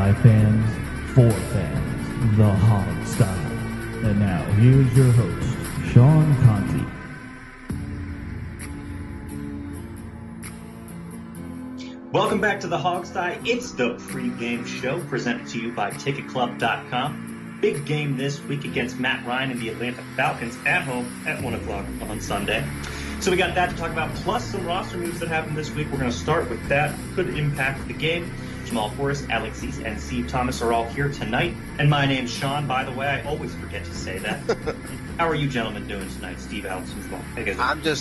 By fans, for fans, the Hog Style. And now, here's your host, Sean Conti. Welcome back to the Hogstye. It's the pregame show presented to you by TicketClub.com. Big game this week against Matt Ryan and the Atlanta Falcons at home at 1 o'clock on Sunday. So we got that to talk about, plus some roster moves that happened this week. We're going to start with that. Could impact the game. Jamal Forrest, Alex Zeese, and Steve Thomas are all here tonight. And my name's Sean, by the way. I always forget to say that. How are you gentlemen doing tonight, Steve, Alex, and Jamal?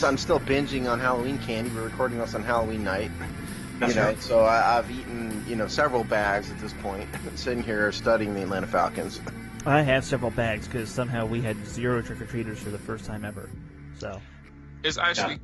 I'm still binging on Halloween candy. We're recording this on Halloween night. That's right. So I've eaten, several bags at this point, sitting here studying the Atlanta Falcons. I have several bags because somehow we had 0 trick-or-treaters for the first time ever. So it's actually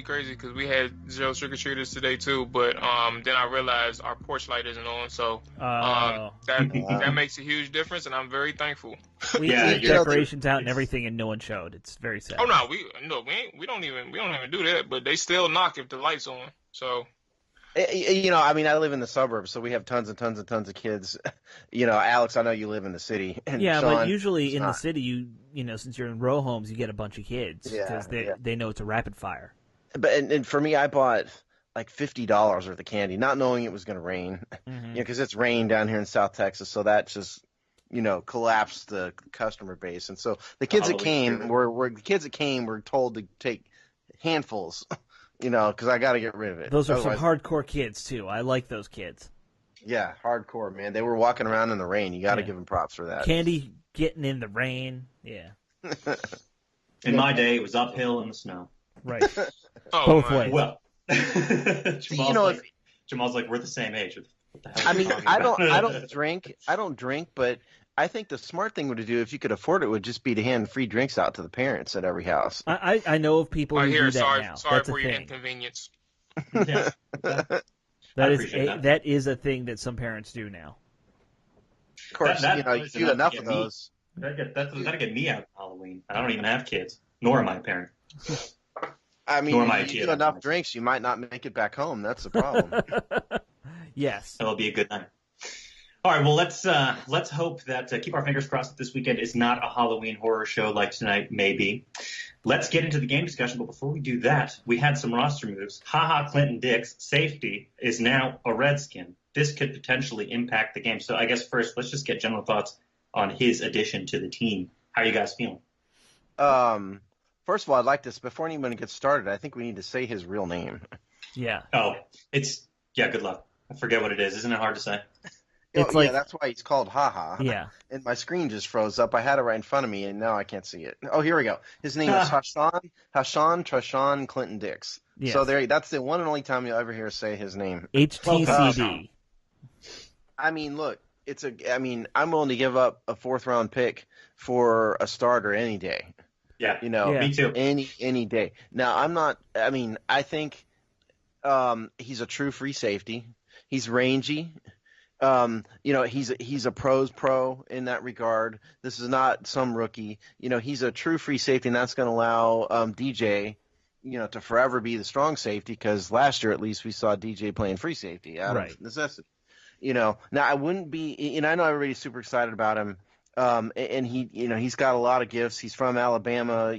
crazy because we had 0 trick-or-treaters today too, but then I realized our porch light isn't on, so that makes a huge difference, and I'm very thankful. We had decorations out and everything, and no one showed. It's very sad. Oh no, we don't even do that, but they still knock if the light's on. So, I live in the suburbs, so we have tons and tons and tons of kids. Alex, I know you live in the city. And yeah, Sean, but usually in the city, since you're in row homes, you get a bunch of kids because they know it's a rapid fire. But and for me, I bought like $50 worth of candy, not knowing it was going to rain. Because it's rained down here in South Texas, so that just collapsed the customer base. And so the kids that came were told to take handfuls. Because I got to get rid of it. Those are some hardcore kids, too. I like those kids. Yeah, hardcore, man. They were walking around in the rain. You got to give them props for that. Candy getting in the rain, yeah. In my day, it was uphill in the snow. Right. Both ways. Well, Jamal's like, we're the same age. What the hell are you talking I about? don't drink, but I think the smart thing to do, if you could afford it, would just be to hand free drinks out to the parents at every house. I know of people who do that now. Sorry That's for a your thing. inconvenience. Yeah. That is a thing that some parents do now. Of course, you do enough of those. That'll get me out of Halloween. I don't even have kids, nor am I a parent. You do enough drinks, you might not make it back home. That's the problem. Yes. That'll be a good night. All right, well, let's hope that keep our fingers crossed that this weekend is not a Halloween horror show like tonight may be. Let's get into the game discussion, but before we do that, we had some roster moves. Clinton Dix, safety, is now a Redskin. This could potentially impact the game. So I guess first, let's just get general thoughts on his addition to the team. How are you guys feeling? First of all, I'd like to, before anyone gets started, I think we need to say his real name. Yeah. Oh, good luck. I forget what it is. Isn't it hard to say? That's why he's called Ha. Yeah. And my screen just froze up. I had it right in front of me, and now I can't see it. Oh, here we go. His name is Hashan Trashawn Clinton Dix. Yes. So that's the one and only time you'll ever hear us say his name. HTCD. Look, I'm willing to give up a 4th-round pick for a starter any day. Yeah. Me too. Any day. Now, I think he's a true free safety. He's rangy. He's a pro's pro in that regard. This is not some rookie. He's a true free safety, and that's going to allow DJ, to forever be the strong safety, because last year at least we saw DJ playing free safety out of necessity. Now I wouldn't be, and I know everybody's super excited about him. And he, he's got a lot of gifts. He's from Alabama,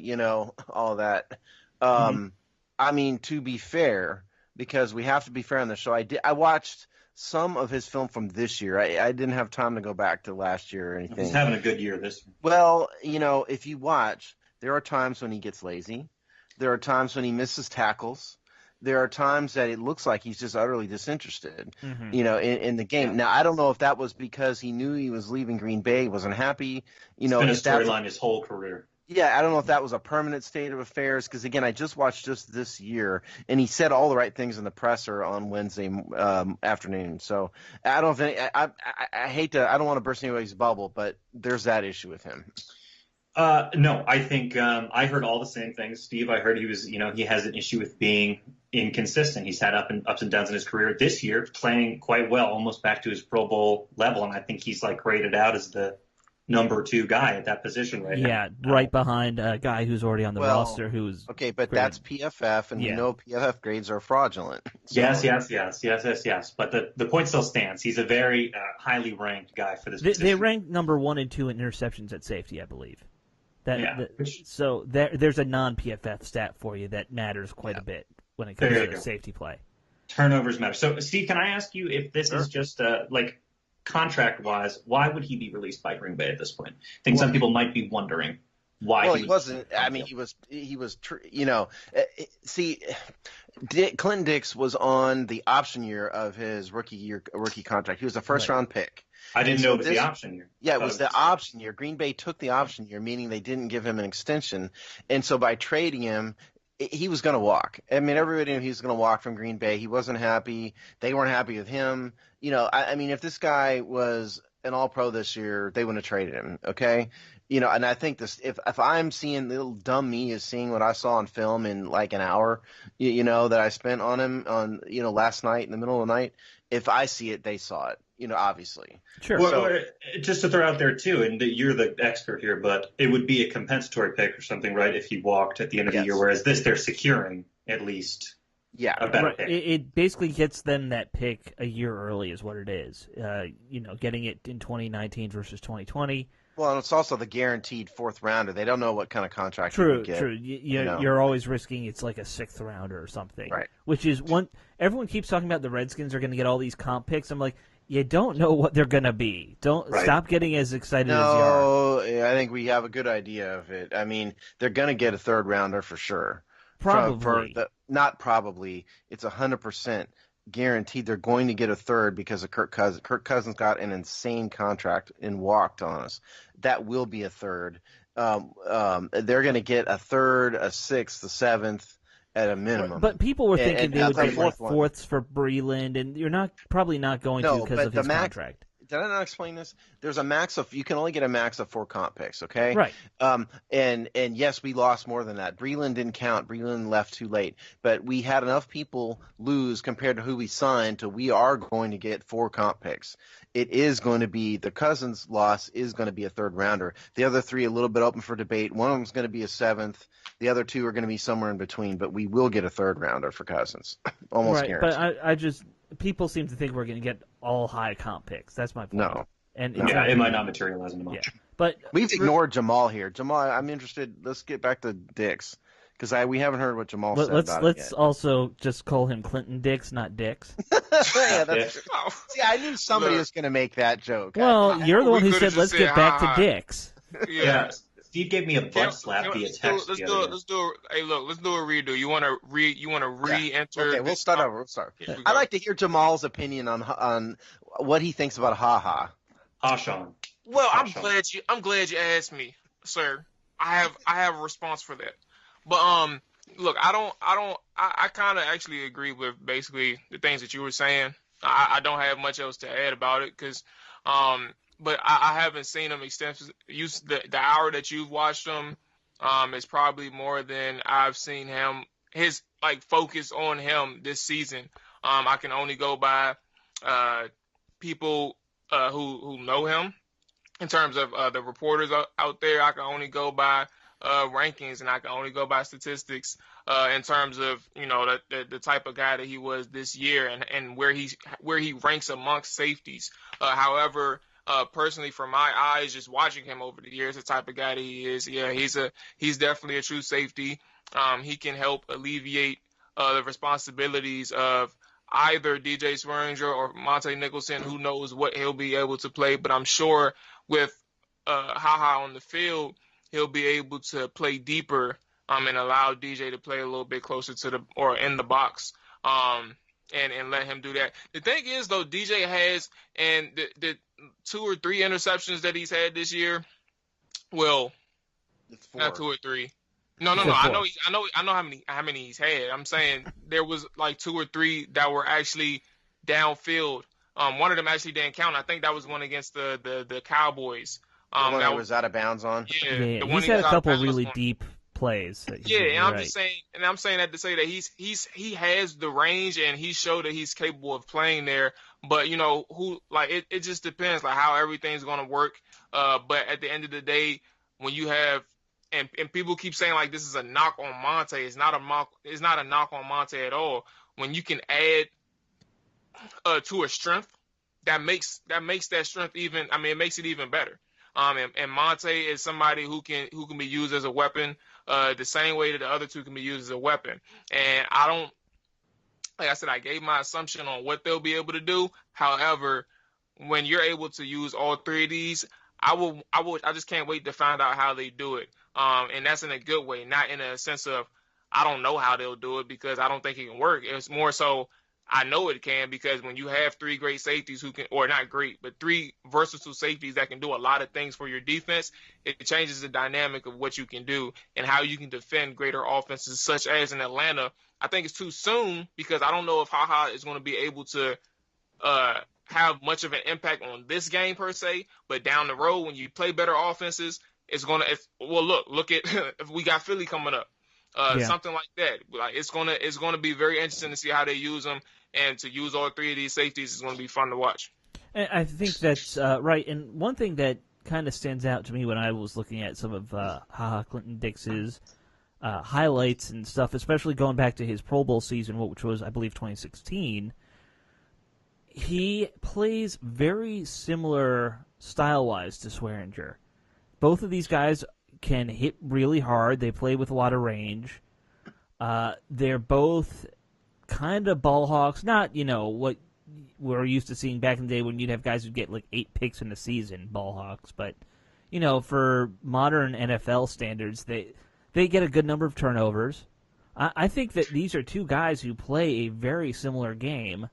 all that. To be fair, because we have to be fair on the show, I watched some of his film from this year. I didn't have time to go back to last year or anything. He's having a good year this year. Well, if you watch, there are times when he gets lazy. There are times when he misses tackles. There are times that it looks like he's just utterly disinterested, in the game. Yeah. Now, I don't know if that was because he knew he was leaving Green Bay, wasn't happy. It's been a storyline his whole career. Yeah, I don't know if that was a permanent state of affairs, because, again, I just watched just this year, and he said all the right things in the presser on Wednesday afternoon. So I don't know if I hate to – I don't want to burst anybody's bubble, but there's that issue with him. No, I think I heard all the same things, Steve. I heard he was, he has an issue with being inconsistent. He's had ups and downs in his career. This year, playing quite well, almost back to his Pro Bowl level, and I think he's graded out as the number 2 guy at that position right now. Yeah, right behind a guy who's already on the roster who's okay, but that's PFF, and we know PFF grades are fraudulent. So. Yes. But the point still stands. He's a very highly ranked guy for this position. They ranked number 1 and 2 in interceptions at safety, I believe. So there's a non-PFF stat for you that matters quite a bit when it comes to safety play. Turnovers matter. So, Steve, can I ask you if this is just contract-wise, why would he be released by Green Bay at this point? I think some people might be wondering why. Well, he wasn't. I mean, he was. See, Clinton Dix was on the option year of his rookie contract. He was a first-round pick. I didn't know it was the option year. Yeah, it was the option year. Green Bay took the option year, meaning they didn't give him an extension, and so by trading him, he was going to walk. I mean, everybody knew he was going to walk from Green Bay. He wasn't happy. They weren't happy with him. I mean, if this guy was an All-Pro this year, they wouldn't have traded him, okay? And I think this, if I'm seeing, little dumb me is seeing what I saw on film in like an hour, that I spent on him on, last night in the middle of the night. If I see it, they saw it, obviously. Sure. Well, just to throw out there too, and you're the expert here, but it would be a compensatory pick or something, right? If he walked at the end of the year, whereas this, they're securing at least. Yeah, a better pick. It basically gets them that pick a year early is what it is. Getting it in 2019 versus 2020. Well, and it's also the guaranteed 4th rounder. They don't know what kind of contract you get. True. You're always risking it's like a 6th rounder or something. Right. Which is one. Everyone keeps talking about the Redskins are going to get all these comp picks. I'm like, you don't know what they're going to be. Stop getting as excited as you are. I think we have a good idea of it. I mean, they're going to get a 3rd rounder for sure. Probably. Not probably. It's 100% guaranteed they're going to get a 3rd because of Kirk Cousins. Kirk Cousins got an insane contract and walked on us. That will be a 3rd. They're going to get a 3rd, a 6th, a 7th at a minimum. But people were thinking they would get like 4ths for Breland, and you're probably not going to because of his contract. Did I not explain this? There's a max of – you can only get a max of 4 comp picks, okay? Right. And yes, we lost more than that. Breland didn't count. Breland left too late. But we had enough people lose compared to who we signed to we are going to get 4 comp picks. It is going to be – the Cousins loss is going to be a 3rd rounder. The other 3 a little bit open for debate. One of them is going to be a 7th. The other 2 are going to be somewhere in between. But we will get a 3rd rounder for Cousins. Almost guaranteed. But I just – people seem to think we're going to get all high comp picks. That's my point. No. It might not materialize in much. Yeah. But we've ignored Jamal here. Jamal, I'm interested. Let's get back to Dix because we haven't heard what Jamal said about it Let's also just call him Clinton Dix, not Dix. Yeah, that's true. See, I knew somebody was going to make that joke. Well, you're the one who said let's get back to Dix. Yeah. Steve gave me a butt slap via text. Let's do it. Hey, look, let's do a redo. You want to re-enter? Okay, we'll start over. I'd like to hear Jamal's opinion on what he thinks about Sean. Well, I'm glad you asked me, sir. I have a response for that. But look, I kind of actually agree with basically the things that you were saying. I don't have much else to add about it because but I haven't seen him extensively. The hour that you've watched him is probably more than I've seen him. His focus on him this season. I can only go by people who know him. In terms of the reporters out there, I can only go by rankings and I can only go by statistics in terms of the type of guy that he was this year and where he ranks amongst safeties. However. Personally, from my eyes, just watching him over the years, the type of guy that he is, he's definitely a true safety. He can help alleviate the responsibilities of either DJ Swearinger or Monte Nicholson. Who knows what he'll be able to play, but I'm sure with HaHa on the field, he'll be able to play deeper and allow DJ to play a little bit closer to or in the box. And let him do that. The thing is, though, DJ has and the 2 or 3 interceptions that he's had this year. Well, not 2 or 3. No. I know how many he's had. I'm saying there was 2 or 3 that were actually downfield. One of them actually didn't count. I think that was one against the Cowboys. The one that was out of bounds on. Yeah, he's had a couple really deep plays. And I'm saying that to say that he has the range and he showed that he's capable of playing there. But it just depends like how everything's gonna work. But at the end of the day, when you have and people keep saying like this is a knock on Monte, it's not a knock on Monte at all. When you can add to a strength, that makes that strength even. I mean, it makes it even better. And Monte is somebody who can be used as a weapon, the same way that the other two can be used as a weapon. And like I said, I gave my assumption on what they'll be able to do. However, when you're able to use all three of these, I just can't wait to find out how they do it. And that's in a good way, not in a sense of I don't know how they'll do it because I don't think it can work. It's more so I know it can because when you have three great safeties who can, or not great, but three versatile safeties that can do a lot of things for your defense, it changes the dynamic of what you can do and how you can defend greater offenses, such as in Atlanta. I think it's too soon because I don't know if HaHa is going to be able to have much of an impact on this game per se, but down the road when you play better offenses, look at if we got Philly coming up. Something like that. Like it's gonna be very interesting to see how they use them, and to use all three of these safeties is gonna be fun to watch. And I think that's right. And one thing that kind of stands out to me when I was looking at some of HaHa Clinton Dix's highlights and stuff, especially going back to his Pro Bowl season, which was I believe 2016. He plays very similar style-wise to Swearinger. Both of these guys can hit really hard. They play with a lot of range. They're both kind of ball hawks. Not, what we're used to seeing back in the day when you'd have guys who'd get like 8 picks in a season, ball hawks. But, for modern NFL standards, they get a good number of turnovers. I think that these are two guys who play a very similar game.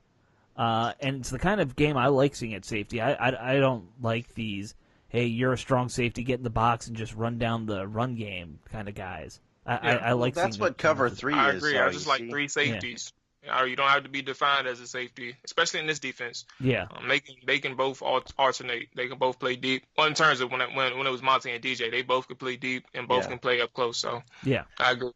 And it's the kind of game I like seeing at safety. I don't like these, hey, you're a strong safety, get in the box and just run down the run game kind of guys. I like that's what cover three is. I agree. I just like three safeties. Yeah. You don't have to be defined as a safety, especially in this defense. Yeah, they can both alternate. They can both play deep. Well, in terms of when it was Monte and DJ, they both could play deep and both can play up close. So yeah, I agree.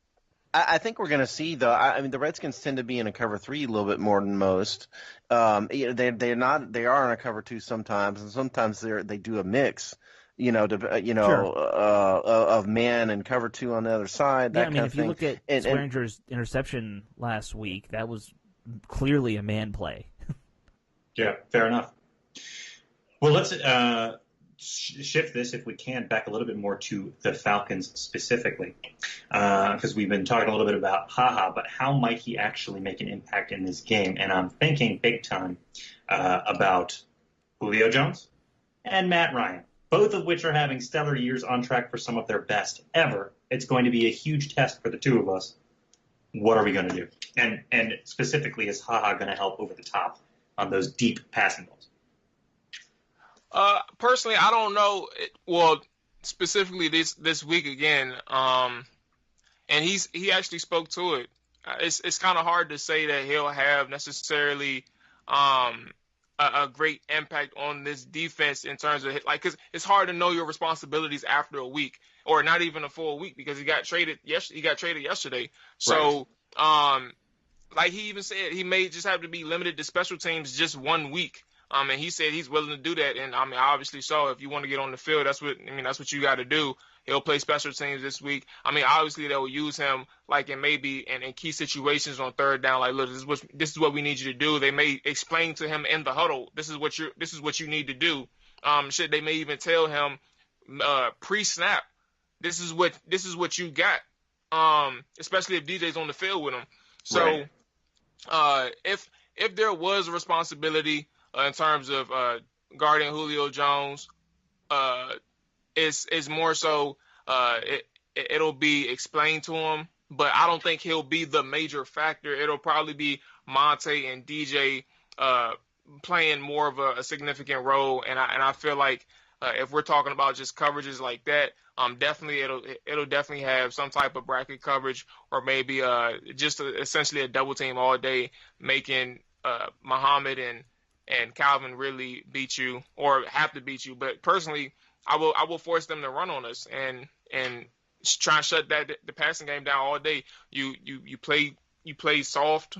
I think we're going to see, though. I mean, the Redskins tend to be in a cover three a little bit more than most. They are in a cover two sometimes, and sometimes they do a mix. Of man and cover two on the other side. That kind of thing. If you look at Swearinger's interception last week, that was clearly a man play. Yeah, fair enough. Well, let's shift this, if we can, back a little bit more to the Falcons specifically, because we've been talking a little bit about HaHa, but how might he actually make an impact in this game? And I'm thinking big time about Julio Jones and Matt Ryan, both of which are having stellar years, on track for some of their best ever. It's going to be a huge test for the two of us. What are we going to do? And specifically, is HaHa going to help over the top on those deep passing balls? Personally, I don't know. Well, specifically this week again, and he actually spoke to it. It's kind of hard to say that he'll have necessarily a great impact on this defense in terms of because it's hard to know your responsibilities after a week or not even a full week because he got traded yesterday. So, like he even said, he may just have to be limited to special teams just 1 week. And he said he's willing to do that. And I mean, obviously, so if you want to get on the field, that's what you got to do. He'll play special teams this week. I mean, obviously they'll use him like in key situations on third down. Like, look, this is what we need you to do. They may explain to him in the huddle, this is what you need to do. They may even tell him pre-snap, this is what you got. Especially if DJ's on the field with him. So, right. If there was a responsibility in terms of guarding Julio Jones, is more so it'll be explained to him, but I don't think he'll be the major factor. It'll probably be Monte and DJ playing more of a significant role, and I feel like if we're talking about just coverages like that, definitely it'll definitely have some type of bracket coverage or maybe just essentially a double team all day, making Muhammad and Calvin really beat you or have to beat you. But personally, I will force them to run on us and try and shut the passing game down all day. You play soft,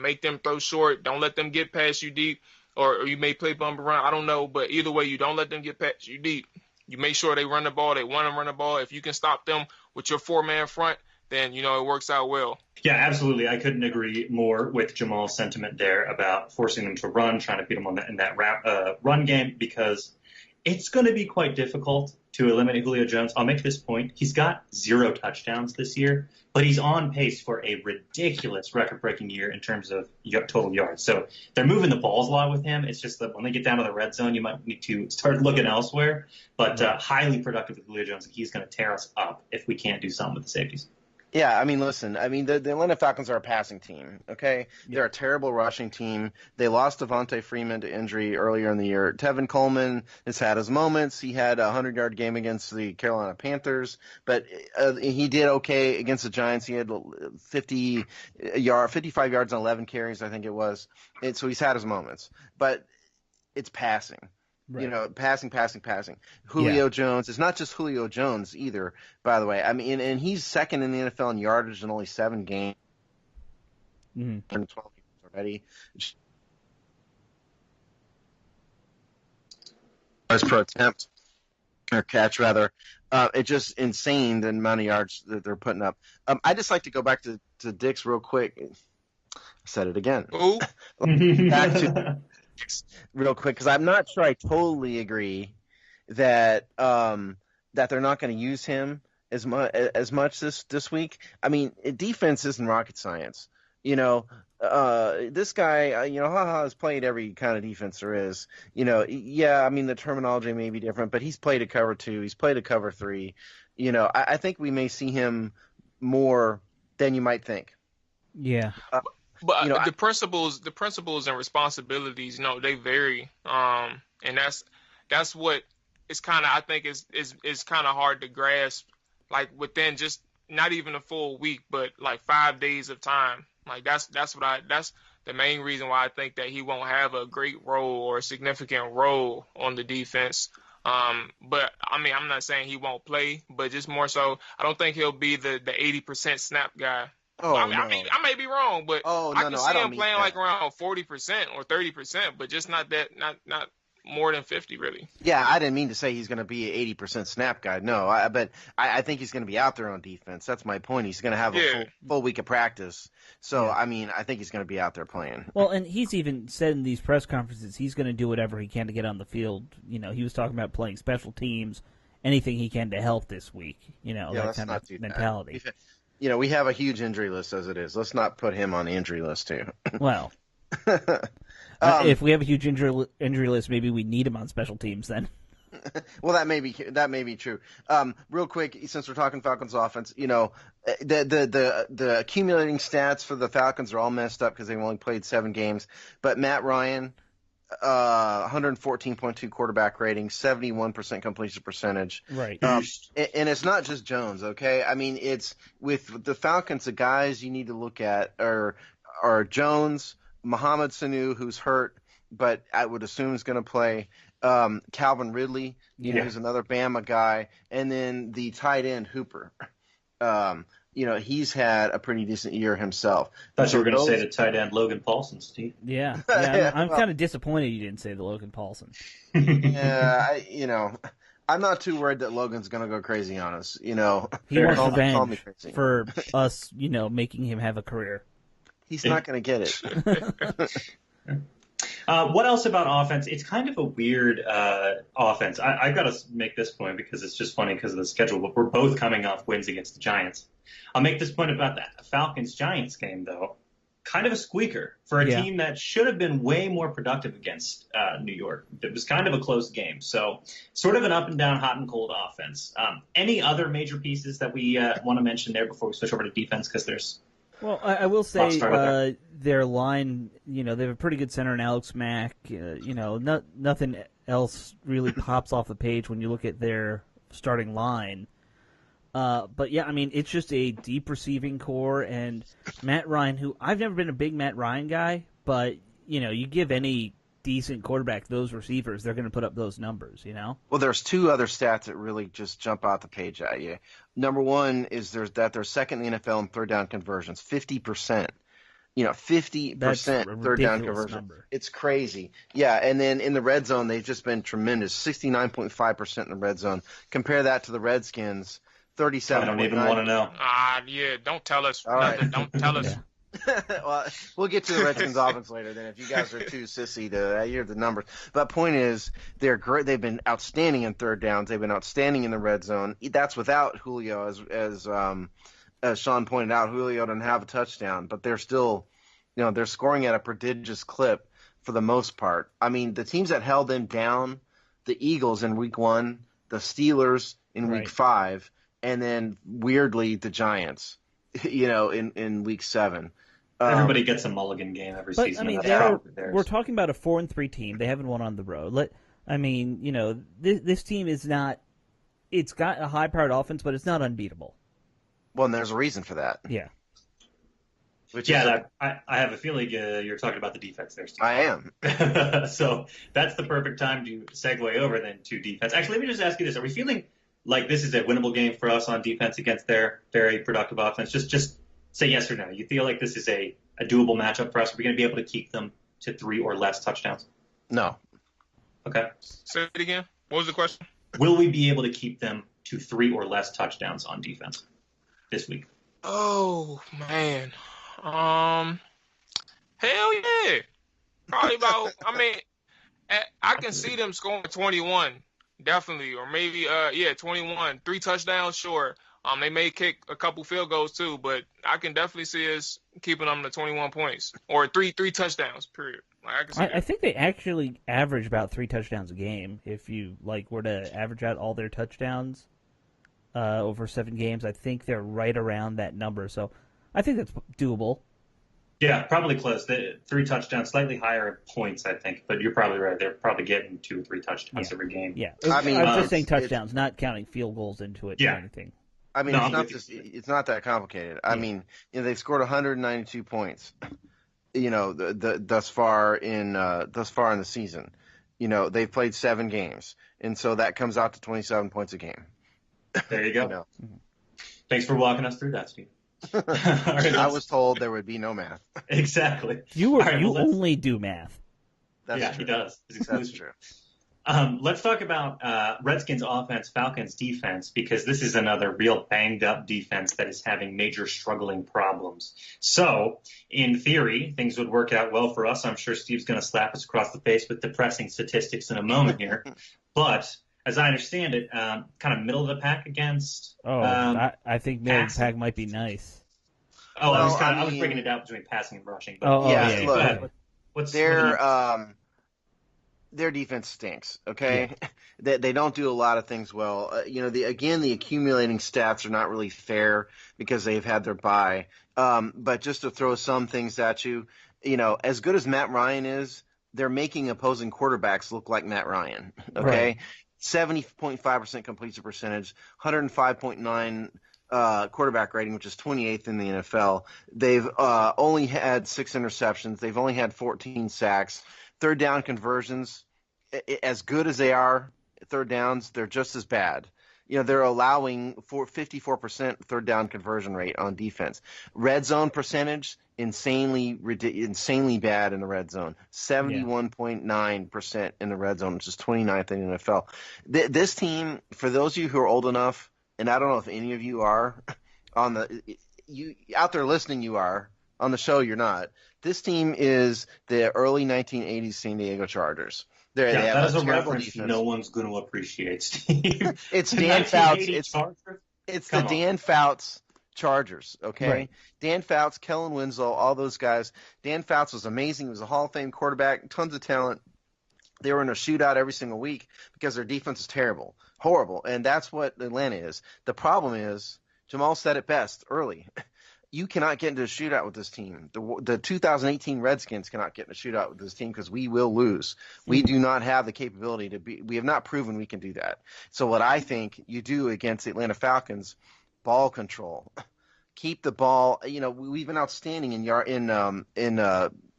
make them throw short. Don't let them get past you deep, or you may play bump around. I don't know, but either way, you don't let them get past you deep. You make sure they run the ball. They want to run the ball. If you can stop them with your 4-man front, then it works out well. Yeah, absolutely. I couldn't agree more with Jamal's sentiment there about forcing them to run, trying to beat them in that run game, because it's going to be quite difficult to eliminate Julio Jones. I'll make this point. He's got 0 touchdowns this year, but he's on pace for a ridiculous record-breaking year in terms of total yards. So they're moving the balls a lot with him. It's just that when they get down to the red zone, you might need to start looking elsewhere. But highly productive with Julio Jones. He's going to tear us up if we can't do something with the safeties. Yeah, I mean, listen, the Atlanta Falcons are a passing team, okay? Yeah. They're a terrible rushing team. They lost Devontae Freeman to injury earlier in the year. Tevin Coleman has had his moments. He had a 100-yard game against the Carolina Panthers, but he did okay against the Giants. He had 55 yards on 11 carries, I think it was. So he's had his moments. But it's passing. Right. Passing. Julio Jones. It's not just Julio Jones either, by the way. I mean, and he's second in the NFL in yardage in only 7 games. Mm-hmm. 12 games already. As per attempt, or catch, rather. It's just insane the amount of yards that they're putting up. I just like to go back to Dix real quick. I said it again. Ooh. Back to real quick, because I'm not sure I totally agree that that they're not going to use him as much this week. I mean, defense isn't rocket science. This guy, has played every kind of defense there is. I mean, the terminology may be different, but he's played a cover 2. He's played a cover 3. I think we may see him more than you might think. Yeah. But the principles and responsibilities, they vary. And that's what it's kind of, I think is kind of hard to grasp, like within just not even a full week, but like 5 days of time. Like that's the main reason why I think that he won't have a great role or a significant role on the defense. But I mean, I'm not saying he won't play, but just more so, I don't think he'll be the 80% snap guy. Oh, I no. may be wrong, but I can see him playing like around 40% or 30%, but just not more than 50, really. Yeah, I didn't mean to say he's going to be an 80% snap guy. No, but I think he's going to be out there on defense. That's my point. He's going to have a full week of practice. So, I mean, I think he's going to be out there playing. Well, and he's even said in these press conferences he's going to do whatever he can to get on the field. He was talking about playing special teams, anything he can to help this week. That kind of mentality. We have a huge injury list as it is. Let's not put him on the injury list too. Well, if we have a huge injury list, maybe we need him on special teams then. Well, that may be true. Real quick, since we're talking Falcons offense, the accumulating stats for the Falcons are all messed up because they've only played 7 games. But Matt Ryan, 114.2 quarterback rating, 71% completion percentage. Right. And it's not just Jones, okay? I mean, it's with the Falcons, the guys you need to look at are Jones, Mohamed Sanu, who's hurt, but I would assume is going to play, Calvin Ridley, who's another Bama guy, and then the tight end Hooper. He's had a pretty decent year himself. Thought you were going to say the tight end Logan Paulson, Steve. Yeah. I'm kind of disappointed you didn't say the Logan Paulson. Yeah, I'm not too worried that Logan's going to go crazy on us. He wants revenge for us, making him have a career. He's not going to get it. What else about offense? It's kind of a weird offense. I've got to make this point because it's just funny because of the schedule, but we're both coming off wins against the Giants. I'll make this point about the Falcons-Giants game, though. Kind of a squeaker for a team that should have been way more productive against New York. It was kind of a close game. So sort of an up and down, hot and cold offense. Any other major pieces that we want to mention there before we switch over to defense? Because there's... Well, I will say their line, they have a pretty good center in Alex Mack. Nothing else really pops off the page when you look at their starting line. But, yeah, I mean, it's just a deep receiving core. And Matt Ryan, who I've never been a big Matt Ryan guy, but, you give any decent quarterback, those receivers, they're going to put up those numbers, Well, there's two other stats that really just jump out the page at you. Number one is they're second in the NFL in third down conversions, 50%. 50% third down conversion. Number. It's crazy. Yeah, and then in the red zone, they've just been tremendous, 69.5% in the red zone. Compare that to the Redskins, 37. I don't even want to know. Yeah, don't tell us. All right. Don't tell us. Well, we'll get to the Redskins offense later. Then, if you guys are too sissy to hear the numbers, but point is, they're great. They've been outstanding in third downs. They've been outstanding in the red zone. That's without Julio, as Sean pointed out. Julio didn't have a touchdown, but they're still, they're scoring at a prodigious clip for the most part. I mean, the teams that held them down, the Eagles in Week 1, the Steelers in Week 5, and then weirdly the Giants, in Week 7. Everybody gets a mulligan game every season. I mean, we're talking about a 4-3 team. They haven't won on the road. This team is not. It's got a high-powered offense, but it's not unbeatable. Well, and there's a reason for that. Yeah. I have a feeling you're talking about the defense there, Steve. I am. So that's the perfect time to segue over then to defense. Actually, let me just ask you this: are we feeling like this is a winnable game for us on defense against their very productive offense? Just say yes or no. You feel like this is a doable matchup for us? Are we going to be able to keep them to 3 or less touchdowns? No. Okay. Say it again. What was the question? Will we be able to keep them to 3 or less touchdowns on defense this week? Oh, man. Hell yeah. Probably about, I can see them scoring 21, definitely. Or maybe, 21. 3 touchdowns, sure. They may kick a couple field goals too, but I can definitely see us keeping them to 21 points or three touchdowns, period. I think they actually average about 3 touchdowns a game. If you were to average out all their touchdowns over 7 games, I think they're right around that number. So I think that's doable. Yeah, probably close. 3 touchdowns, slightly higher points, I think. But you're probably right. They're probably getting 2 or 3 touchdowns every game. Yeah, I was just saying touchdowns, not counting field goals into it or anything. I mean, it's not that complicated. I mean, they've scored 192 points. Thus far in the season. They've played 7 games, and so that comes out to 27 points a game. There you go. Thanks for walking us through that, Steve. I was told there would be no math. Exactly. You only do math. That's true. He does. That's true. Let's talk about Redskins offense, Falcons defense, because this is another real banged-up defense that is having major struggling problems. So, in theory, things would work out well for us. I'm sure Steve's going to slap us across the face with depressing statistics in a moment here. But, as I understand it, kind of middle of the pack against... I think middle of the pack might be nice. I was breaking it down between passing and rushing. But look, their defense stinks, okay? Yeah. They don't do a lot of things well. The accumulating stats are not really fair because they've had their bye. But just to throw some things at you, as good as Matt Ryan is, they're making opposing quarterbacks look like Matt Ryan, okay? Right. 70.5% completion percentage, 105.9 quarterback rating, which is 28th in the NFL. They've only had 6 interceptions. They've only had 14 sacks. Third down conversions, as good as they are, third downs, they're just as bad. They're allowing 54% third down conversion rate on defense. Red zone percentage, insanely bad in the red zone. 71.9% in the red zone, which is 29th in the NFL. This team, for those of you who are old enough, and I don't know if any of you are, out there listening you are, on the show you're not. This team is the early 1980s San Diego Chargers. That is a reference no one's going to appreciate, Steve. It's Dan Fouts. It's the Dan Fouts Chargers, okay? Right. Dan Fouts, Kellen Winslow, all those guys. Dan Fouts was amazing. He was a Hall of Fame quarterback, tons of talent. They were in a shootout every single week because their defense is terrible, horrible, and that's what Atlanta is. The problem is, Jamal said it best early. You cannot get into a shootout with this team. The 2018 Redskins cannot get in a shootout with this team because we will lose. We do not have the capability to be – we have not proven we can do that. So what I think you do against the Atlanta Falcons, ball control. Keep the ball – we've been outstanding in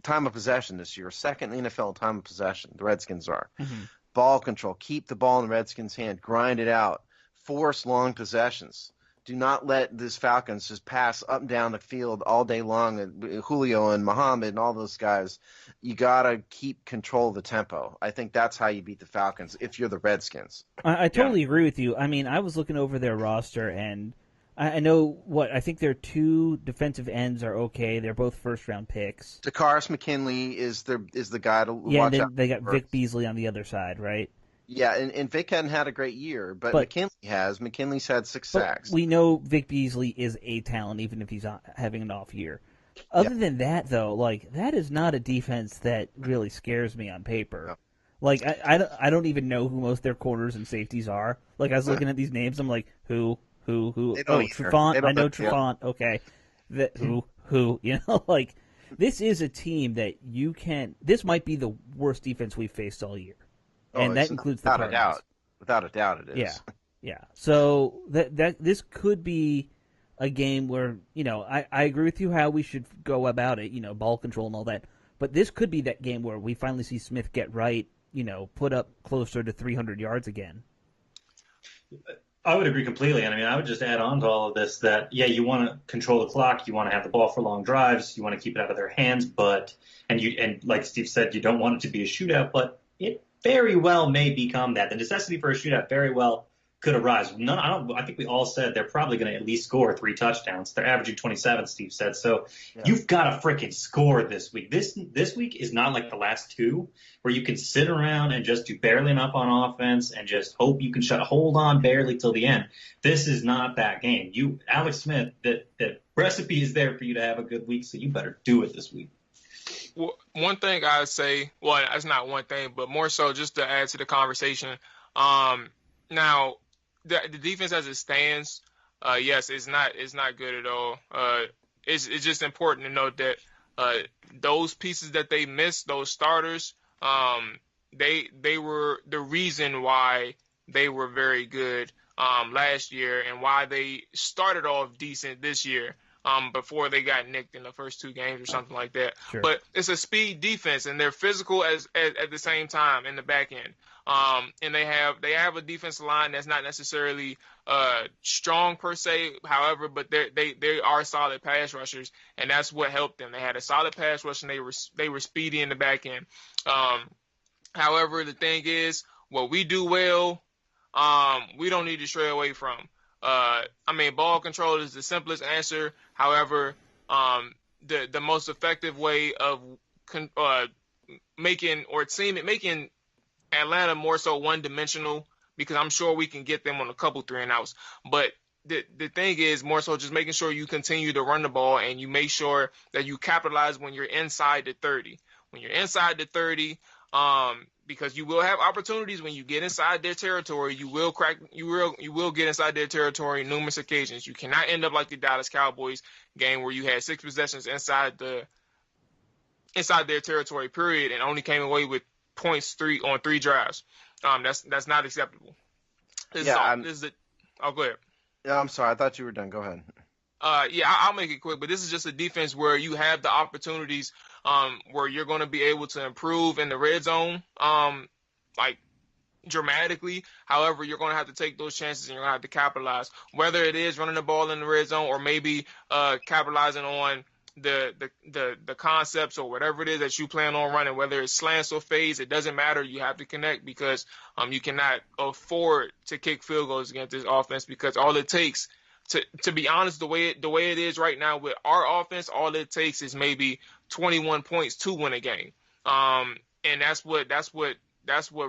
time of possession this year, second in the NFL time of possession. The Redskins are. Mm-hmm. Ball control. Keep the ball in the Redskins' hand. Grind it out. Force long possessions. Do not let this Falcons just pass up and down the field all day long. And Julio and Muhammad and all those guys, you got to keep control of the tempo. I think that's how you beat the Falcons if you're the Redskins. I totally agree with you. I mean, I was looking over their roster, and I know I think their 2 defensive ends are okay. They're both first-round picks. Takaris McKinley is the guy to watch out. Yeah, they got for. Vic Beasley on the other side, right? Yeah, and Vic hadn't had a great year, but McKinley has. McKinley's had 6 sacks. We know Vic Beasley is a talent, even if he's having an off year. Other than that, though, that is not a defense that really scares me on paper. No. I don't even know who most of their corners and safeties are. I was looking at these names, I'm like, who? Oh, Trufant. I know Trufant. Yeah. Okay. Who? This is a team that you can. This might be the worst defense we've faced all year. And that includes the Cardinals. Without a doubt, it is. Yeah. So that this could be a game where I agree with you how we should go about it. Ball control and all that. But this could be that game where we finally see Smith get right. Put up closer to 300 yards again. I would agree completely. And I mean, I would just add on to all of this that you want to control the clock, you want to have the ball for long drives, you want to keep it out of their hands, and like Steve said, you don't want it to be a shootout, but it very well may become that. The necessity for a shootout very well could arise. I think we all said they're probably going to at least score 3 touchdowns. They're averaging 27, Steve said. So You've got to freaking score this week. This week is not like the last 2 where you can sit around and just do barely enough on offense and just hope you can hold on barely till the end. This is not that game. Alex Smith, the recipe is there for you to have a good week, so you better do it this week. Well, one thing I would say, well, that's not one thing, but more so just to add to the conversation. Now, the defense as it stands, yes, it's not good at all. It's just important to note that those pieces that they missed, those starters, they were the reason why they were very good last year and why they started off decent this year. Before they got nicked in the first 2 games or something like that. Sure. But it's a speed defense, and they're physical at the same time in the back end. And they have a defensive line that's not necessarily strong per se, however, but they are solid pass rushers, and that's what helped them. They had a solid pass rush, and they were speedy in the back end. However, the thing is, what we do well, we don't need to stray away from. Ball control is the simplest answer. However, the most effective way of making Atlanta more so one-dimensional, because I'm sure we can get them on a couple 3-and-outs. But the thing is more so just making sure you continue to run the ball and you make sure that you capitalize when you're inside the 30. When you're inside the 30, because you will have opportunities when you get inside their territory. You will get inside their territory numerous occasions. You cannot end up like the Dallas Cowboys game where you had 6 possessions inside their territory, period, and only came away with points 3 on 3 drives. That's not acceptable. Go ahead. Yeah, I'm sorry. I thought you were done. Go ahead. I'll make it quick, but this is just a defense where you have the opportunities where you're going to be able to improve in the red zone, dramatically. However, you're going to have to take those chances and you're going to have to capitalize, whether it is running the ball in the red zone or maybe capitalizing on the concepts or whatever it is that you plan on running, whether it's slants or fades. It doesn't matter. You have to connect because you cannot afford to kick field goals against this offense, because all it takes to be honest, the way it is right now with our offense, all it takes is maybe 21 points to win a game. And that's what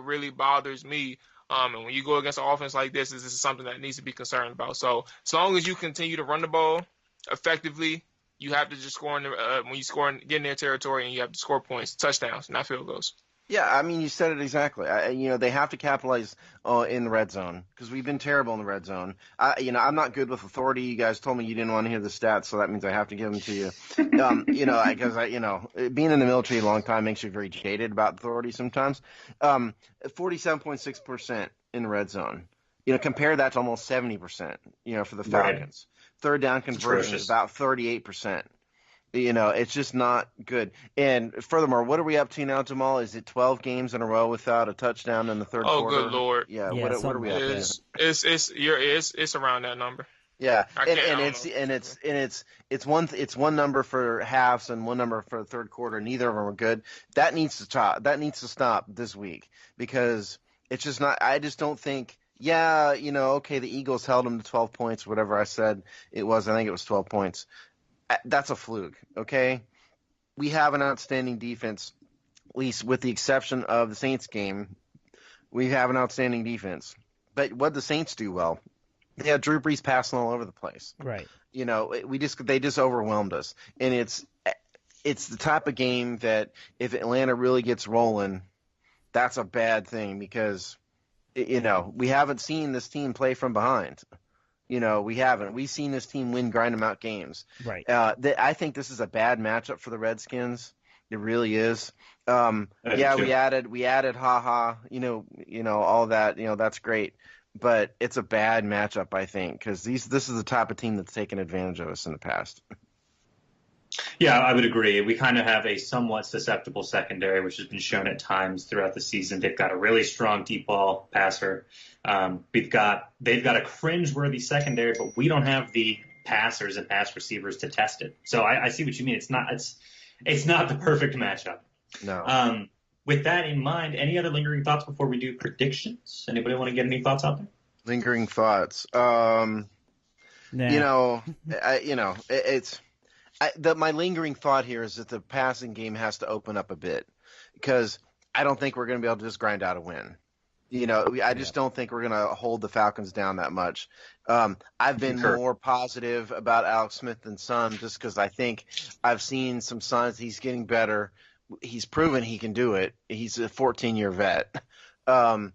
really bothers me. And when you go against an offense like this is something that needs to be concerned about. So as long as you continue to run the ball effectively, you have to just score when you score and get in their territory, and you have to score points, touchdowns, not field goals. Yeah, you said it exactly. They have to capitalize in the red zone because we've been terrible in the red zone. I'm not good with authority. You guys told me you didn't want to hear the stats, so that means I have to give them to you. Because being in the military a long time makes you very jaded about authority sometimes. 47.6% in the red zone. Compare that to almost 70%. For the Falcons. Right. Third down conversion is about 38%. It's just not good. And furthermore, what are we up to now, Jamal? Is it 12 games in a row without a touchdown in the third Oh, quarter? good Lord. Yeah. Yeah, What are we up to? It's around that number. Yeah, I and can't. I and don't it's know. and it's one number for halves and one number for the third quarter. Neither of them are good. That needs to stop. That needs to stop this week because it's just not. I just don't think. Yeah, okay, the Eagles held them to 12 points, whatever I said it was. I think it was 12 points. That's a fluke. Okay, we have an outstanding defense, at least with the exception of the Saints game. We have an outstanding defense. But what did the Saints do well? Yeah, Drew Brees passing all over the place. Right. They just overwhelmed us, and it's the type of game that if Atlanta really gets rolling, that's a bad thing because we haven't seen this team play from behind. We haven't. We've seen this team grind them out games. Right. I think this is a bad matchup for the Redskins. It really is. Yeah, we added haha. All that. That's great. But it's a bad matchup, I think, because this is the type of team that's taken advantage of us in the past. Yeah, I would agree. We kind of have a somewhat susceptible secondary, which has been shown at times throughout the season. They've got a really strong deep ball passer. They've got a cringe-worthy secondary, but we don't have the passers and pass receivers to test it. So I see what you mean. It's not the perfect matchup. No. With that in mind, any other lingering thoughts before we do predictions? Anybody want to get any thoughts out there? Lingering thoughts. Nah. My lingering thought here is that the passing game has to open up a bit because I don't think we're going to be able to just grind out a win. I just don't think we're going to hold the Falcons down that much. I've been more positive about Alex Smith and Son just because I think I've seen some signs he's getting better. He's proven he can do it. He's a 14-year vet. And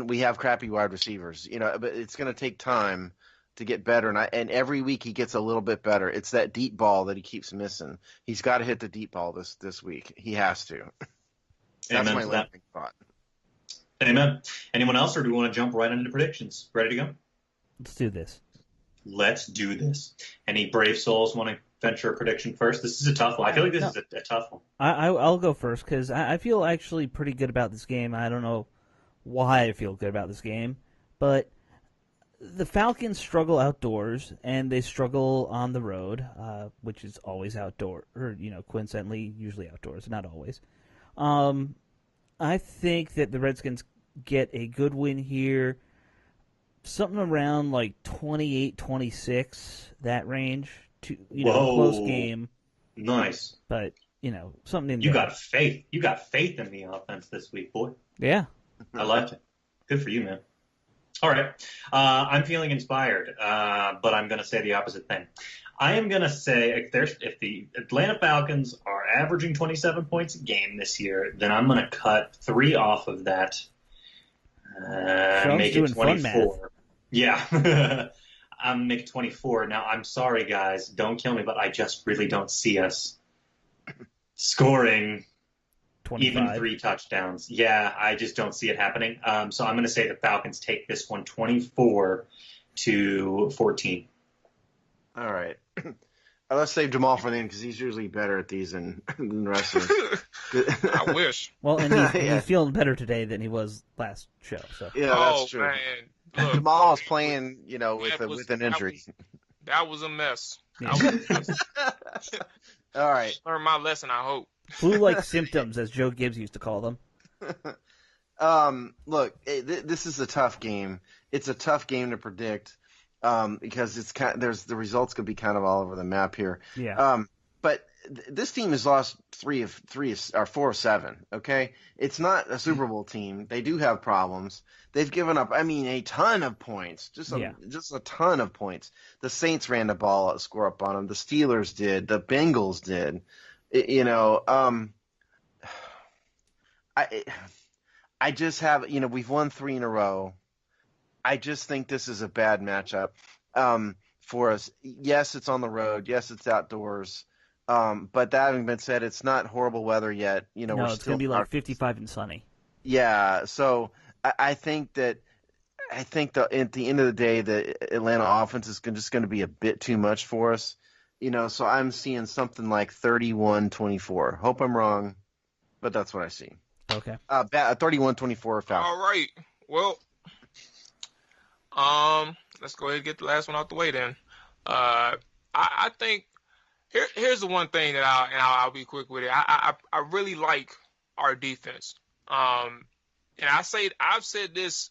we have crappy wide receivers, but it's going to take time to get better. And every week he gets a little bit better. It's that deep ball that he keeps missing. He's got to hit the deep ball this week. He has to. That's my lingering thought. Amen. Anyone else, or do we want to jump right into predictions? Ready to go? Let's do this. Let's do this. Any brave souls want to venture a prediction first? This is a tough one. I feel like this is a tough one. I'll go first because I feel actually pretty good about this game. I don't know why I feel good about this game, but the Falcons struggle outdoors and they struggle on the road, which is always outdoor, or coincidentally, usually outdoors, not always. I think that the Redskins get a good win here, something around like 28-26, that range. Close game. Nice. But, something in You there. got faith. You got faith in the offense this week, boy. Yeah. I liked it. Good for you, man. All right. I'm feeling inspired, but I'm going to say the opposite thing. I am going to say if the Atlanta Falcons are averaging 27 points a game this year, then I'm going to cut 3 off of that. Make it 24. Yeah. I'm make it 24. Now, I'm sorry, guys. Don't kill me, but I just really don't see us scoring 25. even 3 touchdowns. Yeah, I just don't see it happening. So I'm going to say the Falcons take this one 24-14. All right. Let's save Jamal for the end because he's usually better at these than the rest of us. I wish. Well, and he's feeling better today than he was last show. So. Yeah, that's true. Man. Look, Jamal is playing, with an injury. That was a mess. Yeah. All right. Learned my lesson, I hope. Flu-like symptoms, as Joe Gibbs used to call them. Look, this is a tough game. It's a tough game to predict because the results could be kind of all over the map here. Yeah. But this team has lost 4 of 7. Okay, it's not a Super Bowl team. They do have problems. They've given up, a ton of points, just a ton of points. The Saints ran the ball, score up on them. The Steelers did. The Bengals did. I just have, we've won 3 in a row. I just think this is a bad matchup for us. Yes, it's on the road. Yes, it's outdoors. But that having been said, it's not horrible weather yet. No, it's going to be like 55 and sunny. Yeah, so I think that at the end of the day, the Atlanta offense is just going to be a bit too much for us. So I'm seeing something like 31-24. Hope I'm wrong, but that's what I see. Okay. 31-24 Falcons. All right. Well, let's go ahead and get the last one out the way then. I think here's the one thing that I'll be quick with it. I really like our defense. And I've said this.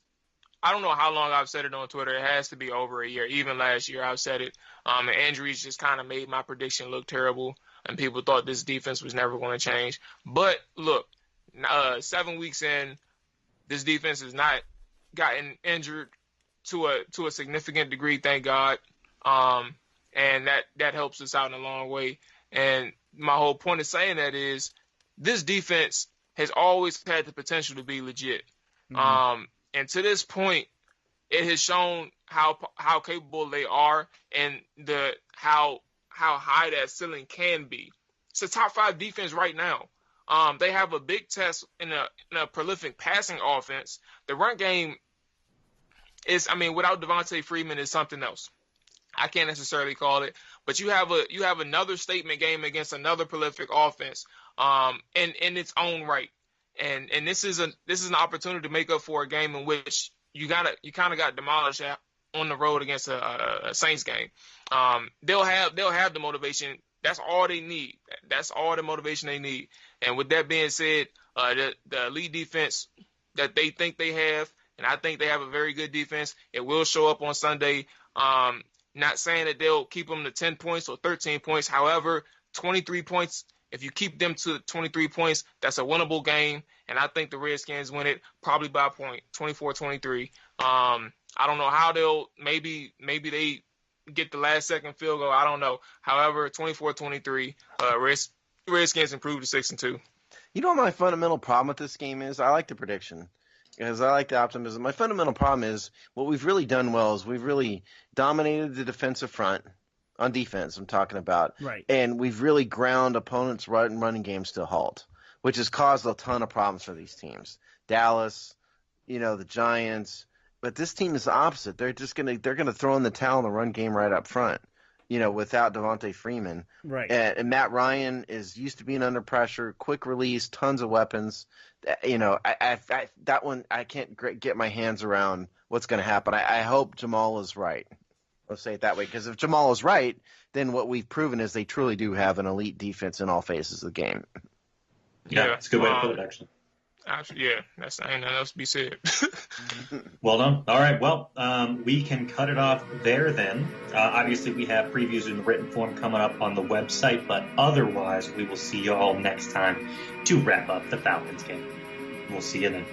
I don't know how long I've said it on Twitter. It has to be over a year. Even last year, I've said it. And injuries just kind of made my prediction look terrible, and people thought this defense was never going to change. But look, 7 weeks in, this defense has not gotten injured to a significant degree, thank God. And that helps us out in a long way. And my whole point of saying that is this defense has always had the potential to be legit. Mm-hmm. And to this point, it has shown how capable they are and how high that ceiling can be. It's a top 5 defense right now. They have a big test in a prolific passing offense. The run game is, without Devontae Freeman, is something else. I can't necessarily call it, but you have another statement game against another prolific offense, in its own right. And this is an opportunity to make up for a game in which you kind of got demolished on the road against a Saints game. They'll have the motivation. That's all they need. That's all the motivation they need. And with that being said, the elite defense that they think they have, and I think they have a very good defense, it will show up on Sunday. Not saying that they'll keep them to 10 points or 13 points. However, 23 points, if you keep them to 23 points, that's a winnable game. And I think the Redskins win it probably by a point, 24-23. I don't know how maybe they get the last second field goal. I don't know. However, 24-23, Redskins improve to 6-2. You know what my fundamental problem with this game is? I like the prediction because I like the optimism. My fundamental problem is what we've really done well is we've really dominated the defensive front on defense. I'm talking about, right? And we've really ground opponents' running games to a halt, which has caused a ton of problems for these teams. Dallas, the Giants, but this team is the opposite. They're gonna throw in the towel in the run game right up front. Without Devontae Freeman. Right. And Matt Ryan is used to being under pressure, quick release, tons of weapons. That one, I can't get my hands around what's going to happen. I hope Jamal is right. Let's say it that way. Because if Jamal is right, then what we've proven is they truly do have an elite defense in all phases of the game. Yeah, that's a good way to put it, actually. Yeah, ain't nothing else to be said. Well done. All right, well, we can cut it off there then. Obviously, we have previews in written form coming up on the website, but otherwise, we will see you all next time to wrap up the Falcons game. We'll see you then.